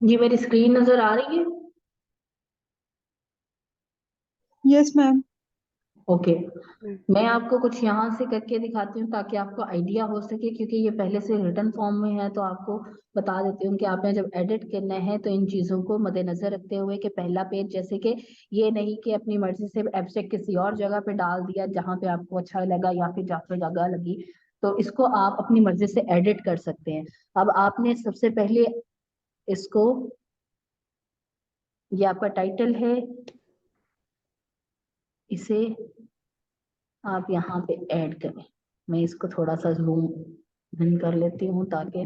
ये मेरी स्क्रीन नजर आ रही है। Yes ma'am. ओके। मैं आपको कुछ यहाँ से करके दिखाती हूँ ताकि आपको आइडिया हो सके, क्योंकि ये पहले से रिटर्न फॉर्म में है, तो आपको बता देती हूँ कि आपने जब एडिट करना है तो इन चीज़ों को मद्देनजर रखते हुए कि पहला पेज जैसे कि ये नहीं कि अपनी मर्जी से एब्स्ट्रैक्ट किसी और जगह पे डाल दिया जहाँ पे आपको अच्छा लगा या फिर जहाँ पे जगह लगी, तो इसको आप अपनी मर्जी से एडिट कर सकते हैं। अब आपने सबसे पहले इसको, ये आपका टाइटल है, इसे आप यहाँ पे ऐड करें। मैं इसको थोड़ा सा जूम इन कर लेती हूँ ताकि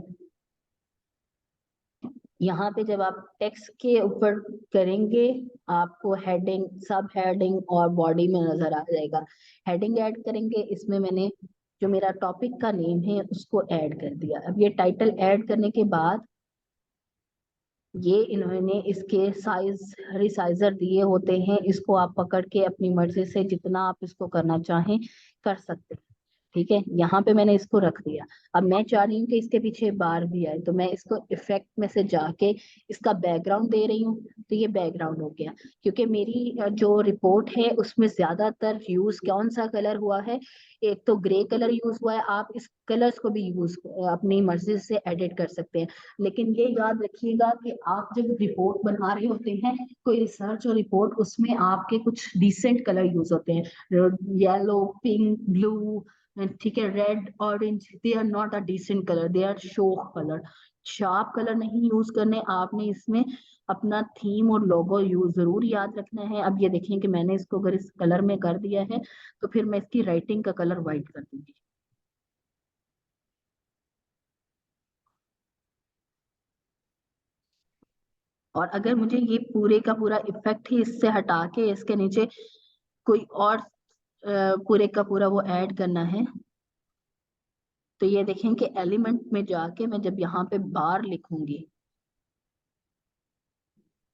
यहाँ पे जब आप टेक्स्ट के ऊपर करेंगे आपको हेडिंग, सब हेडिंग और बॉडी में नजर आ जाएगा। हेडिंग ऐड करेंगे, इसमें मैंने जो मेरा टॉपिक का नेम है उसको ऐड कर दिया। अब ये टाइटल ऐड करने के बाद ये इन्होंने इसके साइज रिसाइजर दिए होते हैं, इसको आप पकड़ के अपनी मर्जी से जितना आप इसको करना चाहें कर सकते हैं। ठीक है, यहाँ पे मैंने इसको रख दिया। अब मैं चाह रही हूँ कि इसके पीछे बार भी आए, तो मैं इसको इफेक्ट में से जाके इसका बैकग्राउंड दे रही हूँ, तो ये बैकग्राउंड हो गया। क्योंकि मेरी जो रिपोर्ट है उसमें ज्यादातर यूज कौन सा कलर हुआ है, एक तो ग्रे कलर यूज हुआ है। आप इस कलर्स को भी यूज अपनी मर्जी से एडिट कर सकते हैं, लेकिन ये याद रखिएगा कि आप जब रिपोर्ट बना रहे होते हैं, कोई रिसर्च और रिपोर्ट, उसमें आपके कुछ डिसेंट कलर यूज होते हैं, येलो, पिंक, ब्लू, ठीक है, red, orange, they are not a decent colour, they are show colour. Sharp colour नहीं यूज करने आपने, इसमें अपना थीम और लोगो यूज जरूर याद रखना है। अब ये देखें कि मैंने इसको अगर इस कलर में कर दिया है तो फिर मैं इसकी राइटिंग का कलर व्हाइट कर दूंगी। और अगर मुझे ये पूरे का पूरा इफेक्ट ही इससे हटा के इसके नीचे कोई और पूरे का पूरा वो ऐड करना है, तो ये देखें कि एलिमेंट में जाके मैं जब यहाँ पे बार लिखूंगी,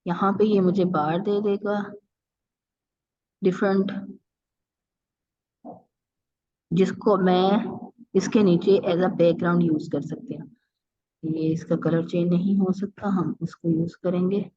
यहाँ पे ये मुझे बार दे देगा डिफरेंट, जिसको मैं इसके नीचे एज अ बैकग्राउंड यूज कर सकते हैं। ये इसका कलर चेंज नहीं हो सकता, हम इसको यूज करेंगे।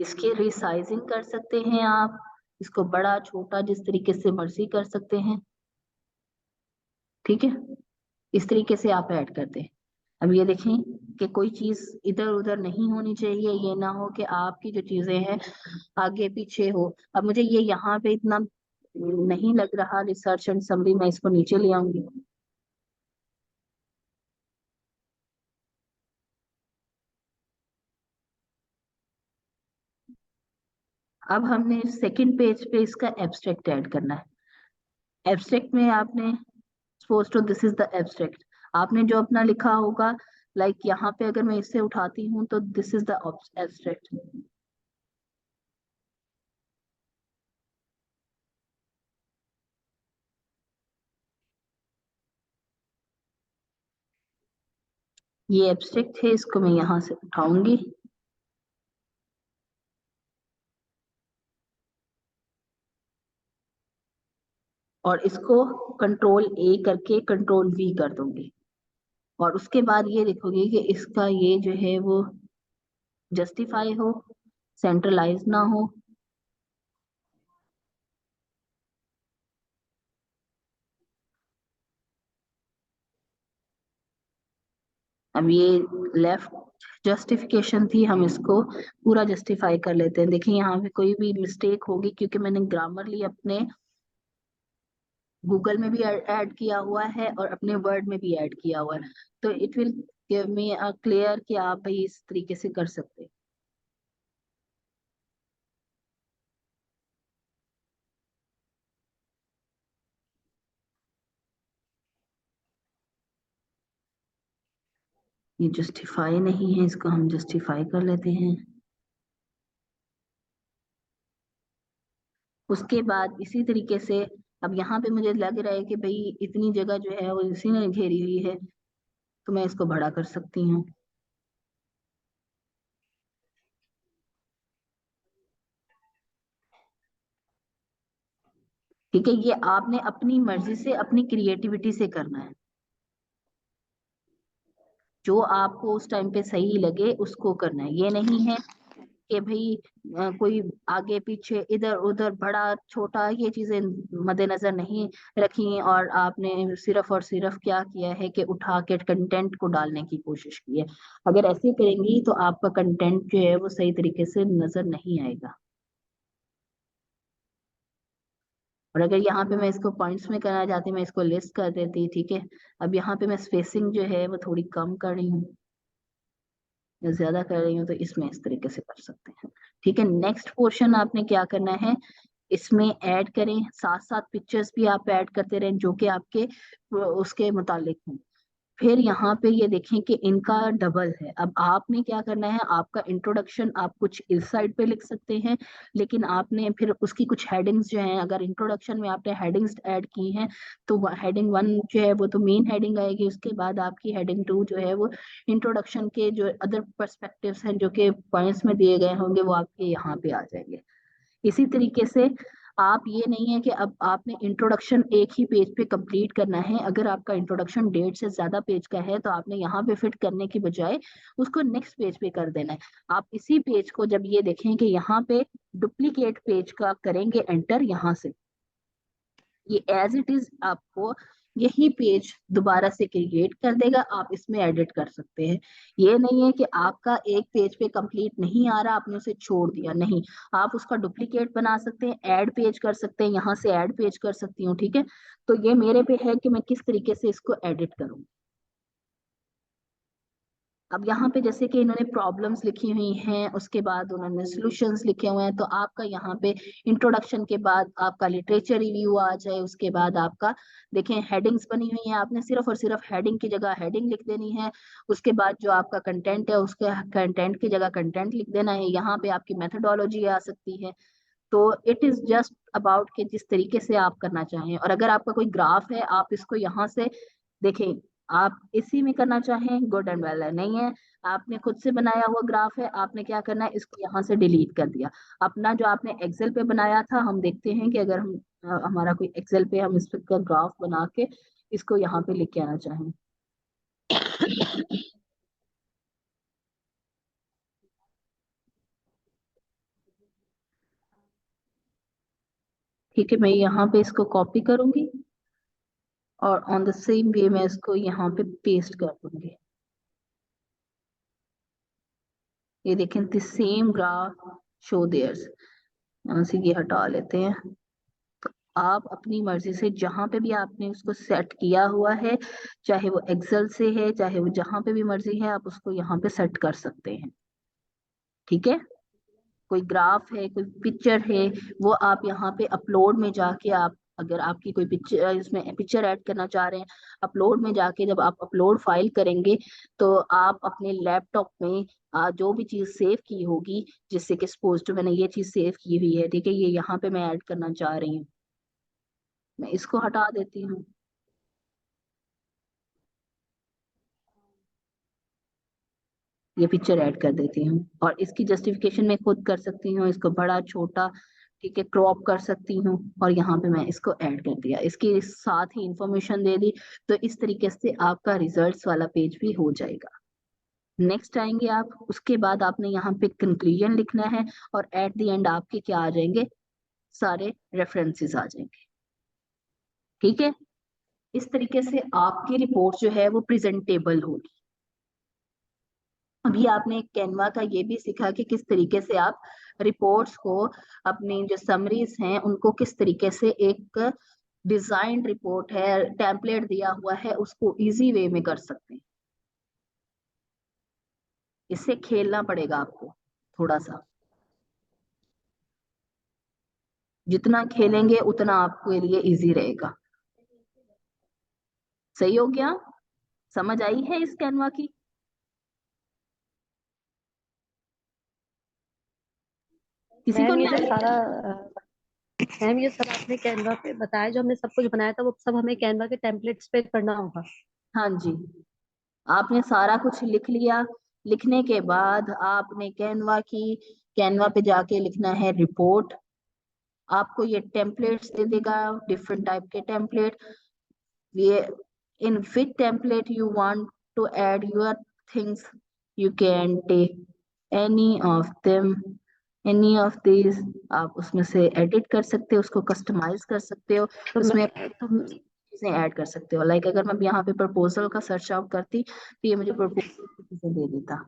इसकी रिसाइजिंग कर सकते हैं आप, इसको बड़ा छोटा जिस तरीके से मर्जी कर सकते हैं। ठीक है, इस तरीके से आप ऐड करते हैं। अब ये देखें कि कोई चीज इधर उधर नहीं होनी चाहिए, ये ना हो कि आपकी जो चीजें हैं आगे पीछे हो। अब मुझे ये यहाँ पे इतना नहीं लग रहा रिसर्च एंड समरी, मैं इसको नीचे ले आऊंगी। अब हमने सेकंड पेज पे इसका एब्स्ट्रैक्ट ऐड करना है। एब्स्ट्रैक्ट में आपने suppose to this is the abstract, आपने जो अपना लिखा होगा, लाइक यहाँ पे अगर मैं इससे उठाती हूँ तो दिस इज द एब्स्ट्रैक्ट। ये एब्स्ट्रैक्ट है, इसको मैं यहाँ से उठाऊंगी और इसको कंट्रोल ए करके कंट्रोल वी कर दूंगी। और उसके बाद ये देखोगे कि इसका ये जो है वो जस्टिफाई हो, सेंट्रलाइज ना हो। अब ये लेफ्ट जस्टिफिकेशन थी, हम इसको पूरा जस्टिफाई कर लेते हैं। देखिए यहाँ पे कोई भी मिस्टेक होगी क्योंकि मैंने ग्रामरली अपने गूगल में भी ऐड किया हुआ है और अपने वर्ड में भी ऐड किया हुआ है, तो it will give me a clear कि आप भाई इस तरीके से कर सकते हैं। ये जस्टिफाई नहीं है, इसको हम जस्टिफाई कर लेते हैं। उसके बाद इसी तरीके से, अब यहाँ पे मुझे लग रहा है कि भाई इतनी जगह जो है वो इसी ने घेरी हुई है, तो मैं इसको बड़ा कर सकती हूँ। ठीक है, ये आपने अपनी मर्जी से अपनी क्रिएटिविटी से करना है, जो आपको उस टाइम पे सही लगे उसको करना है। ये नहीं है कि भाई कोई आगे पीछे इधर उधर बड़ा छोटा ये चीजें मद्देनजर नहीं रखी और आपने सिर्फ और सिर्फ क्या किया है कि उठा के कंटेंट को डालने की कोशिश की है। अगर ऐसे करेंगी तो आपका कंटेंट जो है वो सही तरीके से नजर नहीं आएगा। और अगर यहाँ पे मैं इसको पॉइंट्स में करना चाहती, मैं इसको लिस्ट कर देती, ठीक है। अब यहाँ पे मैं स्पेसिंग जो है वो थोड़ी कम कर रही हूँ या ज्यादा कर रही हूँ, तो इसमें इस तरीके से कर सकते हैं। ठीक है, नेक्स्ट पोर्शन आपने क्या करना है, इसमें ऐड करें, साथ साथ पिक्चर्स भी आप ऐड करते रहें जो कि आपके उसके मुतालिक हों। फिर यहाँ पे ये देखें कि इनका डबल है। अब आपने क्या करना है, आपका इंट्रोडक्शन आप कुछ इस साइड पे लिख सकते हैं, लेकिन आपने फिर उसकी कुछ हेडिंग्स जो हैं, अगर इंट्रोडक्शन में आपने हेडिंग्स ऐड की हैं तो हेडिंग 1 जो है वो तो मेन हेडिंग आएगी, उसके बाद आपकी हेडिंग 2 जो है वो इंट्रोडक्शन के जो अदर पर्सपेक्टिव्स हैं जो कि पॉइंट्स में दिए गए होंगे वो आपके यहाँ पे आ जाएंगे। इसी तरीके से आप, ये नहीं है कि अब आपने इंट्रोडक्शन एक ही पेज पे कंप्लीट करना है। अगर आपका इंट्रोडक्शन 1.5 से ज्यादा पेज का है तो आपने यहाँ पे फिट करने की बजाय उसको नेक्स्ट पेज पे कर देना है। आप इसी पेज को जब ये देखें कि यहाँ पे डुप्लीकेट पेज का करेंगे एंटर, यहाँ से ये एज इट इज आपको यही पेज दोबारा से क्रिएट कर देगा, आप इसमें एडिट कर सकते हैं। ये नहीं है कि आपका एक पेज पे कंप्लीट नहीं आ रहा आपने उसे छोड़ दिया, नहीं, आप उसका डुप्लीकेट बना सकते हैं, ऐड पेज कर सकते हैं, यहाँ से ऐड पेज कर सकती हूँ। ठीक है, तो ये मेरे पे है कि मैं किस तरीके से इसको एडिट करूँ। अब यहाँ पे जैसे कि इन्होंने प्रॉब्लम्स लिखी हुई हैं, उसके बाद उन्होंने सॉल्यूशंस लिखे हुए हैं, तो आपका यहाँ पे इंट्रोडक्शन के बाद आपका लिटरेचर रिव्यू आ जाए, उसके बाद आपका देखें हेडिंग्स बनी हुई हैं, आपने सिर्फ और सिर्फ हेडिंग की जगह हेडिंग लिख देनी है। उसके बाद जो आपका कंटेंट है उसके कंटेंट की जगह कंटेंट लिख देना है। यहाँ पे आपकी मेथोडोलॉजी आ सकती है। तो इट इज जस्ट अबाउट कि जिस तरीके से आप करना चाहें। और अगर आपका कोई ग्राफ है आप इसको यहाँ से देखें, आप इसी में करना चाहें गुड एंड वेल है, नहीं है आपने खुद से बनाया हुआ ग्राफ है, आपने क्या करना है, इसको यहाँ से डिलीट कर दिया। अपना जो आपने एक्सेल पे बनाया था, हम देखते हैं कि अगर हम हमारा कोई एक्सेल पे हम इसका ग्राफ बना के इसको यहाँ पे लेके आना चाहें। ठीक है, मैं यहाँ पे इसको कॉपी करूंगी और ऑन द सेम वे मैं इसको यहाँ पे पेस्ट कर दूंगी। ये देखें, the same graph show there's. यहाँ से ये हटा लेते हैं। आप अपनी मर्जी से जहां पे भी आपने उसको सेट किया हुआ है, चाहे वो एक्सेल से है चाहे वो जहां पे भी मर्जी है, आप उसको यहाँ पे सेट कर सकते हैं। ठीक है, कोई ग्राफ है कोई पिक्चर है, वो आप यहाँ पे अपलोड में जाके आप, अगर आपकी कोई पिक्चर इसमें पिक्चर ऐड करना चाह रहे हैं, अपलोड में जाके जब आप अपलोड फाइल करेंगे तो आप अपने लैपटॉप में जो भी चीज सेव की होगी, जिससे कि सपोज तो मैंने ये चीज सेव की हुई है, ठीक है, ये यहाँ पे मैं ऐड करना चाह रही हूँ, मैं इसको हटा देती हूँ। ये पिक्चर ऐड कर देती हूँ और इसकी जस्टिफिकेशन मैं खुद कर सकती हूँ, इसको बड़ा छोटा, ठीक है, क्रॉप कर सकती हूँ। और यहाँ पे मैं इसको ऐड कर दिया, इसके साथ ही इंफॉर्मेशन दे दी, तो इस तरीके से आपका रिजल्ट्स वाला पेज भी हो जाएगा। नेक्स्ट आएंगे आप, उसके बाद आपने यहाँ पे कंक्लूजन लिखना है और एट द एंड आपके क्या आ जाएंगे, सारे रेफरेंसेस आ जाएंगे। ठीक है, इस तरीके से आपकी रिपोर्ट जो है वो प्रेजेंटेबल होगी। अभी आपने कैनवा का ये भी सीखा कि किस तरीके से आप रिपोर्ट्स को, अपनी जो समरीज हैं उनको किस तरीके से एक डिजाइन रिपोर्ट है, टेम्पलेट दिया हुआ है, उसको इजी वे में कर सकते हैं। इससे खेलना पड़ेगा आपको थोड़ा सा, जितना खेलेंगे उतना आपके लिए इजी रहेगा। सही हो गया, समझ आई है इस कैनवा की? किसी को मैम नहीं ये जो आई? सारा मैम ये सब आपने कैनवा पे बताया, जो हमने सब कुछ बनाया था वो सब हमें कैनवा के टेम्पलेट्स पे करना होगा। हाँ जी, आपने सारा कुछ लिख लिया। लिखने के बाद आपने कैनवा पे जाके लिखना है रिपोर्ट। आपको ये टेम्पलेट्स दे देगा, डिफरेंट टाइप के टेम्पलेट। ये in which template you want to add your things, you can take any of them, any of these। आप उसमें से एडिट कर सकते हो, उसको कस्टमाइज कर सकते हो, तो उसमें तो चीजें ऐड कर सकते हो। लाइक अगर मैं यहाँ पे प्रपोजल का सर्च आउट करती तो ये मुझे प्रपोजल की चीजें दे देता।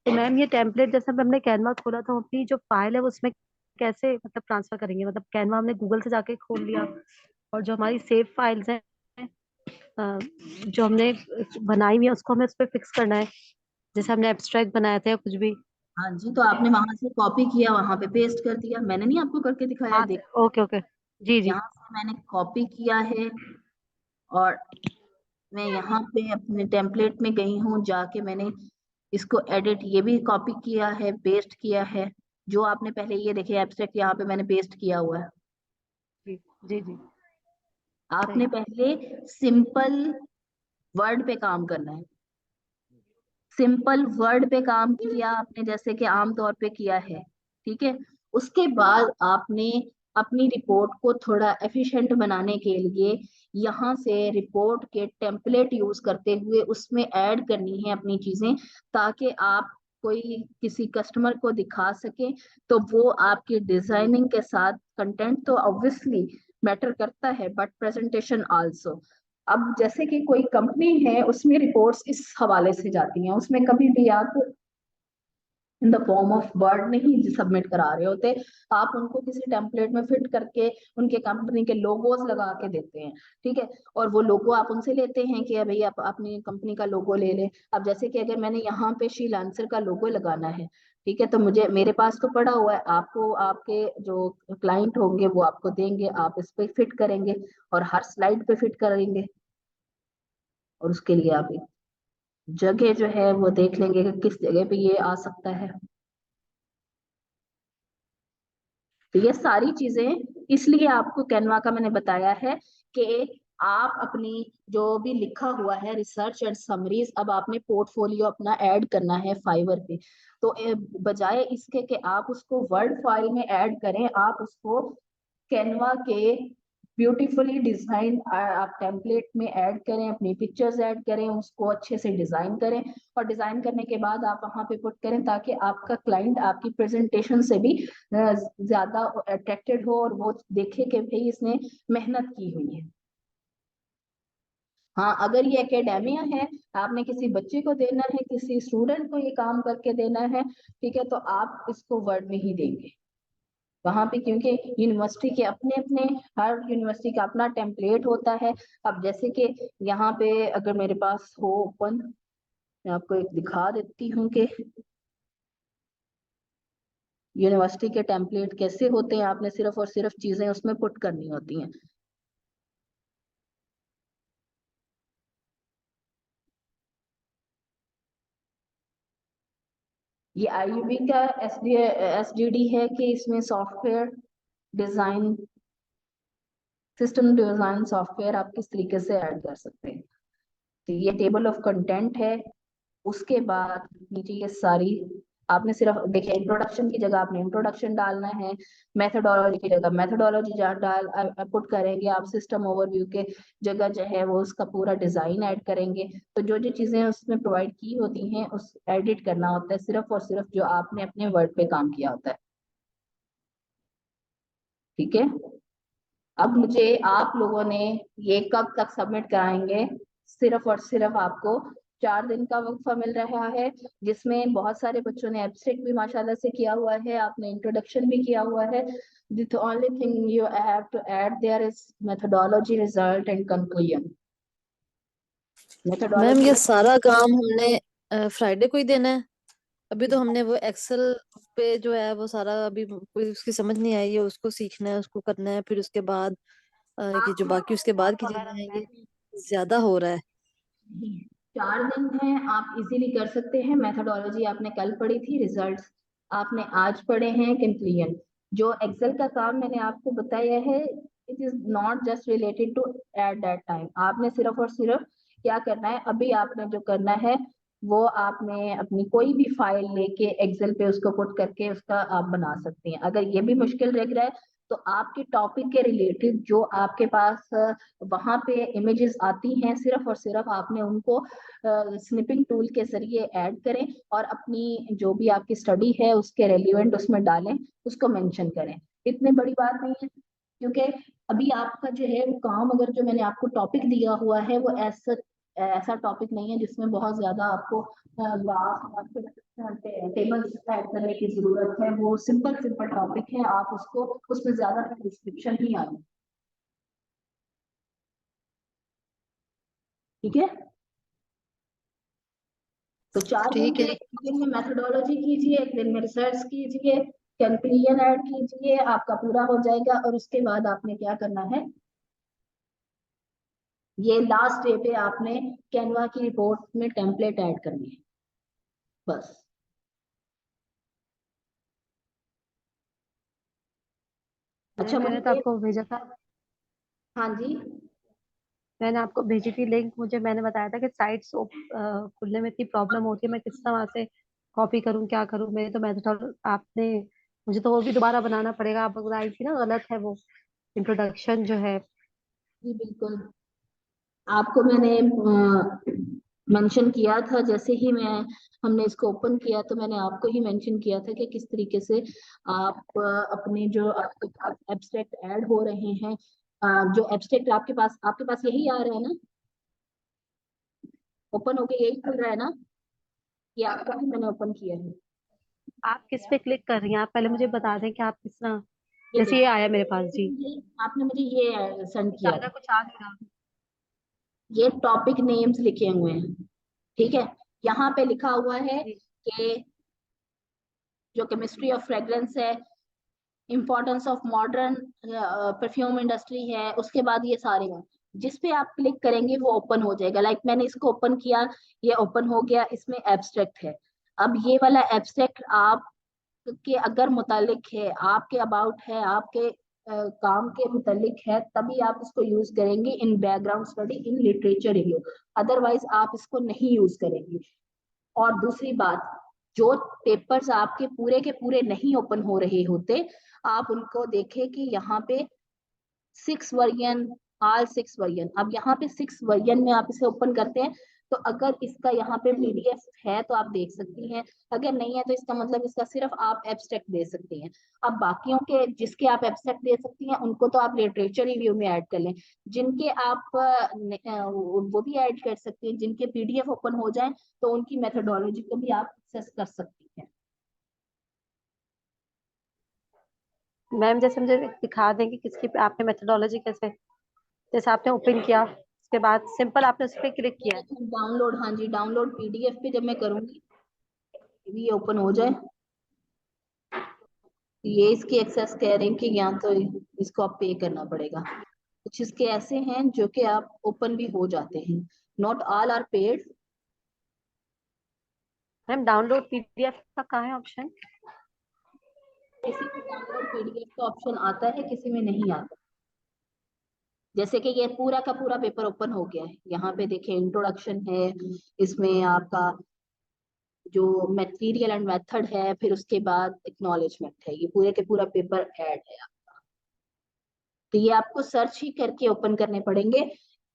तो मैम ये टेम्पलेट जैसे हमने कैनवा खोला तो अपनी जो फाइल है वो उसमें कैसे मतलब ट्रांसफर करेंगे? मतलब कैनवा हमने गूगल से जाके खोल लिया और जो हमारी सेव फाइल्स हैं जो हमने बनाई हुई है उसको हमें उस पर फिक्स करना है, जैसे हमने एब्स्ट्रैक्ट बनाया था या कुछ भी। हाँ जी, तो आपने वहां से कॉपी किया, वहां पे पेस्ट कर दिया। मैंने नहीं आपको करके दिखाया, हाँ देख ओके ओके, जी जी। यहाँ से मैंने कॉपी किया है और मैं यहाँ पे अपने टेम्पलेट में गई हूँ, जाके मैंने इसको एडिट, ये भी कॉपी किया है, पेस्ट किया है। जो आपने पहले ये देखे एब्स्ट्रैक्ट, यहाँ पे मैंने पेस्ट किया हुआ है। जी जी जी। सही। आपने पहले सिंपल वर्ड पे काम करना है। सिंपल वर्ड पे काम किया आपने, जैसे कि आमतौर पे किया है, ठीक है। उसके बाद आपने अपनी रिपोर्ट को थोड़ा एफिशिएंट बनाने के लिए यहाँ से रिपोर्ट के टेम्पलेट यूज करते हुए उसमें ऐड करनी है अपनी चीजें, ताकि आप कोई किसी कस्टमर को दिखा सके तो वो आपकी डिजाइनिंग के साथ, कंटेंट तो ऑब्वियसली मैटर करता है बट प्रेजेंटेशन आल्सो। अब जैसे कि कोई कंपनी है, उसमें रिपोर्ट्स इस हवाले से जाती हैं, उसमें कभी भी आप in the form of word नहीं सबमिट करा रहे होते, आप उनको किसी टेम्पलेट में फिट करके उनके कंपनी के लोगोज लगा के देते हैं, ठीक है। और वो लोगो आप उनसे लेते हैं कि भाई आप अपनी कंपनी का लोगो ले लें। अब जैसे कि अगर मैंने यहाँ पे श्रीलांसर का लोगो लगाना है, ठीक है, तो मुझे, मेरे पास तो पड़ा हुआ है, आपको आपके जो क्लाइंट होंगे वो आपको देंगे, आप इस पे फिट करेंगे और हर स्लाइड पे फिट करेंगे। और उसके लिए आप एक जगह जो है वो देख लेंगे कि किस जगह पे ये आ सकता है। तो ये सारी चीजें इसलिए आपको कैनवा का मैंने बताया है कि आप अपनी जो भी लिखा हुआ है रिसर्च एंड समरीज, अब आपने पोर्टफोलियो अपना ऐड करना है फाइवर पे, तो बजाय इसके कि आप उसको वर्ड फाइल में ऐड करें, आप उसको कैनवा के ब्यूटीफुली डिजाइन आप टेम्पलेट में ऐड करें, अपनी पिक्चर्स ऐड करें, उसको अच्छे से डिजाइन करें और डिजाइन करने के बाद आप वहां पे पुट करें, ताकि आपका क्लाइंट आपकी प्रेजेंटेशन से भी ज्यादा अट्रैक्टेड हो और वो देखे कि भाई इसने मेहनत की हुई है। हाँ, अगर ये एकेडेमिया है, आपने किसी बच्चे को देना है, किसी स्टूडेंट को ये काम करके देना है, ठीक है, तो आप इसको वर्ड में ही देंगे वहां पे, क्योंकि यूनिवर्सिटी के अपने अपने, हर यूनिवर्सिटी का अपना टेम्पलेट होता है। अब जैसे कि यहाँ पे अगर मेरे पास हो ओपन, मैं आपको एक दिखा देती हूँ कि यूनिवर्सिटी के टेम्पलेट कैसे होते हैं। आपने सिर्फ और सिर्फ चीजें उसमें पुट करनी होती हैं। ये आईयूबी का एसडीडी है कि इसमें software design, system design software आप किस तरीके से ऐड कर सकते हैं। तो ये टेबल ऑफ कंटेंट है। उसके बाद नीचे ये सारी, आपने सिर्फ देखिए इंट्रोडक्शन की जगह आपने इंट्रोडक्शन डालना है, मेथोडोलॉजी की जगह मेथोडोलॉजी डाल पुट करेंगे, आप सिस्टम ओवरव्यू के जगह जो है वो उसका पूरा डिजाइन ऐड करेंगे। तो जो जो चीजें उसमें प्रोवाइड की होती हैं उस एडिट करना होता है सिर्फ और सिर्फ जो आपने अपने वर्ड पे काम किया होता है, ठीक है। अब मुझे, आप लोगों ने ये कब तक सबमिट कराएंगे, सिर्फ और सिर्फ आपको 4 दिन का वक्फा मिल रहा है, जिसमें बहुत सारे बच्चों ने एब्स्ट्रैक्ट भी माशाल्लाह से किया हुआ है, आपने इंट्रोडक्शन भी किया हुआ है। The only thing you have to add there is methodology, result and conclusion. Ma'am Methodology ये सारा काम हमने फ्राइडे को ही देना है? अभी तो हमने वो एक्सेल पे जो है वो सारा अभी कोई उसकी समझ नहीं आई है, उसको सीखना है, उसको करना है, फिर उसके बाद कि जो बाकी उसके बाद की चीजें हैं ये ज्यादा हो रहा है। नहीं, 4 दिन है, आप इजीली कर सकते हैं। मेथोडोलॉजी आपने कल पढ़ी थी, रिजल्ट्स आपने आज पढ़े हैं, कंक्लूजन। जो एक्सेल का काम मैंने आपको बताया है, it is not just related to at that time. आपने सिर्फ और सिर्फ क्या करना है, अभी आपने जो करना है वो आपने अपनी कोई भी फाइल लेके एक्सेल पे उसको पुट करके उसका आप बना सकते हैं। अगर ये भी मुश्किल लग रहा है तो आपके टॉपिक के रिलेटेड जो आपके पास वहां पे इमेजेस आती हैं, सिर्फ और सिर्फ आपने उनको स्निपिंग टूल के जरिए ऐड करें और अपनी जो भी आपकी स्टडी है उसके रेलिवेंट उसमें डालें, उसको मेंशन करें। इतनी बड़ी बात नहीं है, क्योंकि अभी आपका जो है वो काम, अगर जो मैंने आपको टॉपिक दिया हुआ है वो ऐसा ऐसा टॉपिक नहीं है जिसमें बहुत ज्यादा आपको ग्राफ टेबल्स ऐड करने की जरूरत है। वो सिंपल सिंपल टॉपिक है, आप उसको उसमें ज्यादा डिस्क्रिप्शन ही आए। ठीक है, तो 4 दिन ठीक है। के, एक दिन में मेथोडोलॉजी कीजिए, एक दिन में रिसर्च कीजिए, कंक्लूजन ऐड कीजिए, आपका पूरा हो जाएगा। और उसके बाद आपने क्या करना है, ये लास्ट डे पे आपने कैनवा की रिपोर्ट में टेम्पलेट ऐड करनी है, बस। अच्छा, मुझे मैंने तो ये, आपको भेजा था, हाँ जी, मैंने आपको भेजी थी लिंक। मुझे मैंने बताया था कि साइट्स खुलने में इतनी प्रॉब्लम होती है, मैं किस तरह वहां से कॉपी करूं, क्या करूं। मेरे तो मेथड आपने, मुझे तो वो भी दोबारा बनाना पड़ेगा। आप बताई थी ना, गलत है वो इंट्रोडक्शन जो है। जी बिल्कुल। आपको मैंने मेंशन किया था, जैसे ही हमने इसको ओपन किया तो मैंने आपको ही मेंशन किया था कि किस तरीके से आप अपने जो आपके पास एब्स्ट्रैक्ट ऐड हो रहे हैं, जो एब्स्ट्रैक्ट आपके पास यही आ रहा है ना, ओपन होके यही खुल रहा है ना, ये आपका ही मैंने ओपन किया है। आप किस पे क्लिक कर रही हैं? आप पहले मुझे बता दें कि आप किस तरह। ये जैसे ये देखिए, आया मेरे पास जी, आपने मुझे ये सेंड किया ज्यादा था, कुछ आ नहीं रहा। ये टॉपिक नेम्स लिखे हुए हैं, ठीक है। यहाँ पे लिखा हुआ है जी कि जो केमिस्ट्री ऑफ फ्रेग्रेंस है, importance of modern perfume industry है, उसके बाद ये सारे हैं। जिस पे आप क्लिक करेंगे वो ओपन हो जाएगा। लाइक मैंने इसको ओपन किया, ये ओपन हो गया, इसमें एब्स्ट्रैक्ट है। अब ये वाला एब्स्ट्रैक्ट आप के अगर मुतालिक है, आपके अबाउट है, आपके काम के मुतालिक है, तभी आप इसको यूज करेंगे in background study, in literature review. Otherwise आप इसको नहीं यूज करेंगे। और दूसरी बात, जो पेपर्स आपके पूरे के पूरे नहीं ओपन हो रहे होते, आप उनको देखें कि यहाँ पे 6 वर्जन, ऑल 6 वर्जन। अब यहाँ पे 6 वर्जन में आप इसे ओपन करते हैं, तो अगर इसका यहाँ पे पीडीएफ है तो आप देख सकती हैं, अगर नहीं है तो इसका मतलब इसका सिर्फ आप एब्स्ट्रैक्ट दे सकती हैं। अब बाकियों के जिसके आप एब्स्ट्रैक्ट दे सकती हैं उनको तो आप लिटरेचर रिव्यू में ऐड कर लें, जिनके आप वो भी ऐड कर सकती हैं, जिनके पीडीएफ ओपन हो जाए तो उनकी मेथोडोलॉजी को भी आप एक्सेस कर सकती हैं। मैम, जैसे मुझे दिखा दें कि किसकी आपने मेथोडोलॉजी कैसे, जैसे आपने ओपन किया उसके बाद सिंपल आपने उस पर क्लिक ये किया है। देखिए डाउनलोड, हाँ जी, डाउनलोड पीडीएफ पे जब मैं करूंगी ये ओपन हो जाए, ये इसकी एक्सेस कह रहे हैं कि या तो इसको आप पे करना पड़ेगा। कुछ इसके ऐसे हैं जो कि आप ओपन भी हो जाते हैं, not all are paid. Ma'am, download PDF का कहाँ है ऑप्शन? किसी में डाउनलोड पीडीएफ का ऑप्शन आता है, किसी में नहीं आता। जैसे कि ये पूरा का पूरा पेपर ओपन हो गया है, यहाँ पे देखिए इंट्रोडक्शन है, इसमें आपका जो मटेरियल एंड मेथड है, फिर उसके बाद एक्नॉलेजमेंट है, ये पूरे के पूरा पेपर ऐड है। तो ये आपको सर्च ही करके ओपन करने पड़ेंगे।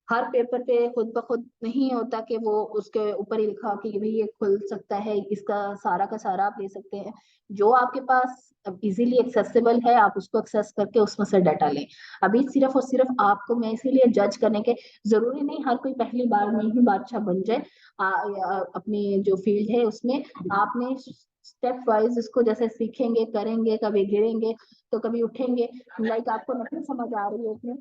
हर पेपर पे खुद ब खुद नहीं होता कि वो उसके ऊपर ही लिखा कि भाई ये खुल सकता है, इसका सारा का सारा आप ले सकते हैं। जो आपके पास इजीली एक्सेसिबल है आप उसको एक्सेस करके उसमें से डाटा लें। अभी सिर्फ और सिर्फ आपको मैं इसीलिए जज करने के, जरूरी नहीं हर कोई पहली बार में ही बादशाह बन जाए। अपनी जो फील्ड है उसमें आपने स्टेप वाइज इसको जैसे सीखेंगे, करेंगे, कभी गिरेंगे तो कभी उठेंगे। लाइक आपको नहीं समझ आ रही है इसमें,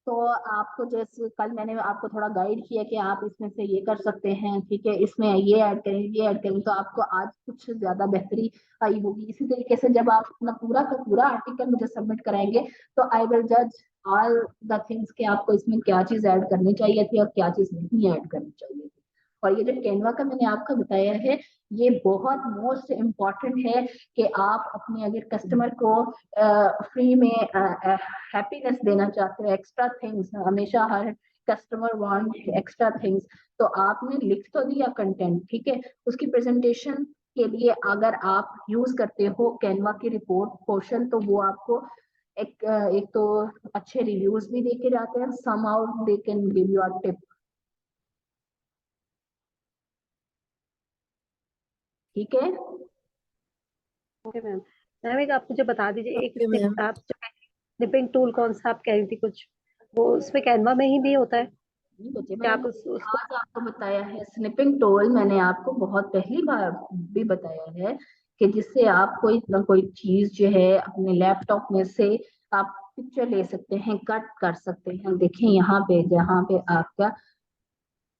तो आपको जैसे कल मैंने आपको थोड़ा गाइड किया कि आप इसमें से ये कर सकते हैं, ठीक है, इसमें ये ऐड करें, ये ऐड करें, तो आपको आज कुछ ज्यादा बेहतरी आई होगी। इसी तरीके से जब आप अपना पूरा का पूरा आर्टिकल मुझे सबमिट कराएंगे तो आई विल जज ऑल द थिंग्स कि आपको इसमें क्या चीज ऐड करनी चाहिए थी और क्या चीज नहीं ऐड करनी चाहिए थी। और ये जो कैनवा का मैंने आपको बताया है, ये बहुत मोस्ट इम्पॉर्टेंट है कि आप अपने अगर कस्टमर को फ्री में हैप्पीनेस देना चाहते हो, एक्स्ट्रा थिंग्स, हमेशा हर कस्टमर वांट एक्स्ट्रा थिंग्स, तो आपने लिख तो दिया कंटेंट, ठीक है, उसकी प्रेजेंटेशन के लिए अगर आप यूज करते हो कैनवा की रिपोर्ट पोर्शन, तो वो आपको एक तो अच्छे रिव्यूज भी दे के जाते हैं, somehow they can give you a tip. ठीक है। Okay ma'am. मैम एक आप मुझे बता दीजिए, एक ओके मैम। आप जो स्निपिंग टूल कौन सा आप कह रही थी कुछ, वो उसमें कैनवा में ही भी होता है नहीं बच्चे, क्या मैंने आप उसको आज आपको बताया है स्निपिंग टूल, मैंने आपको बहुत पहली बार भी बताया है कि जिससे आप कोई ना कोई चीज जो है अपने लैपटॉप में से आप पिक्चर ले सकते हैं, कट कर सकते हैं। देखिए यहाँ पे जहाँ पे आपका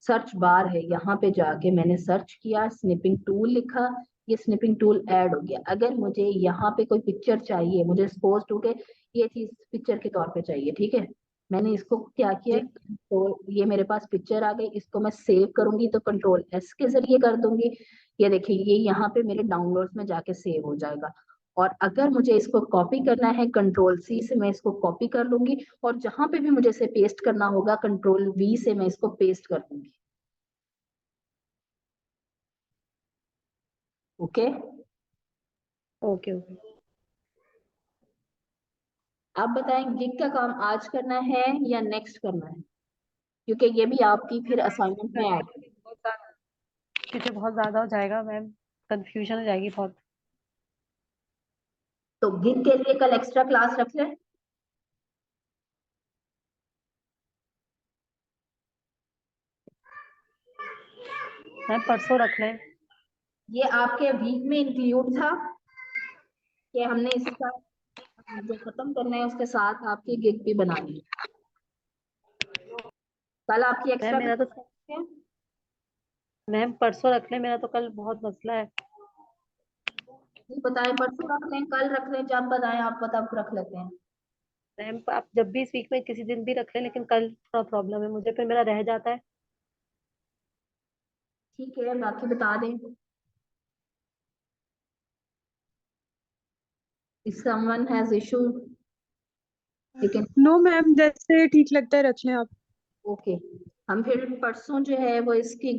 सर्च बार है, यहाँ पे जाके मैंने सर्च किया, स्निपिंग टूल लिखा, ये स्निपिंग टूल ऐड हो गया। अगर मुझे यहाँ पे कोई पिक्चर चाहिए, मुझे सपोज टू के ये चीज पिक्चर के तौर पे चाहिए, ठीक है, मैंने इसको क्या किया, जी तो ये मेरे पास पिक्चर आ गई, इसको मैं सेव करूंगी तो कंट्रोल एस के जरिए कर दूंगी। ये देखिए ये यहाँ पे मेरे डाउनलोड्स में जाके सेव हो जाएगा। और अगर मुझे इसको कॉपी करना है, कंट्रोल सी से मैं इसको कॉपी कर लूंगी, और जहां पे भी मुझे इसे पेस्ट करना होगा, कंट्रोल वी से मैं इसको पेस्ट कर दूंगी। ओके। Okay okay. आप बताएं गिग का काम आज करना है या नेक्स्ट करना है, क्योंकि ये भी आपकी फिर असाइनमेंट में ऐड है। क्योंकि बहुत ज्यादा हो जाएगा मैम, कंफ्यूजन हो जाएगी बहुत। तो गिग के लिए कल एक्स्ट्रा क्लास रख लें। मैम परसों रख लें। ये आपके वीक में इंक्लूड था कि हमने इसका जो खत्म करना है उसके साथ आपकी गिग भी बनानी है। कल आपकी मैम एक्स्ट्रा मेरा तो क्लास है। मैम परसों रख लें, मेरा तो कल बहुत मसला है। नहीं बताएं, परसों रख लें, कल रख लें, जब बताएं आप तब रख लेते हैं। मैम आप जब भी इस वीक में किसी दिन भी रख लें, लेकिन कल थोड़ा प्रॉब्लम है मुझे, फिर मेरा रह जाता है। ठीक है, बाकी बता दें। If someone has issue, you can। No ma'am, जैसे ठीक लगता है रख लें आप। ओके। हम फिर परसों जो है वो इसकी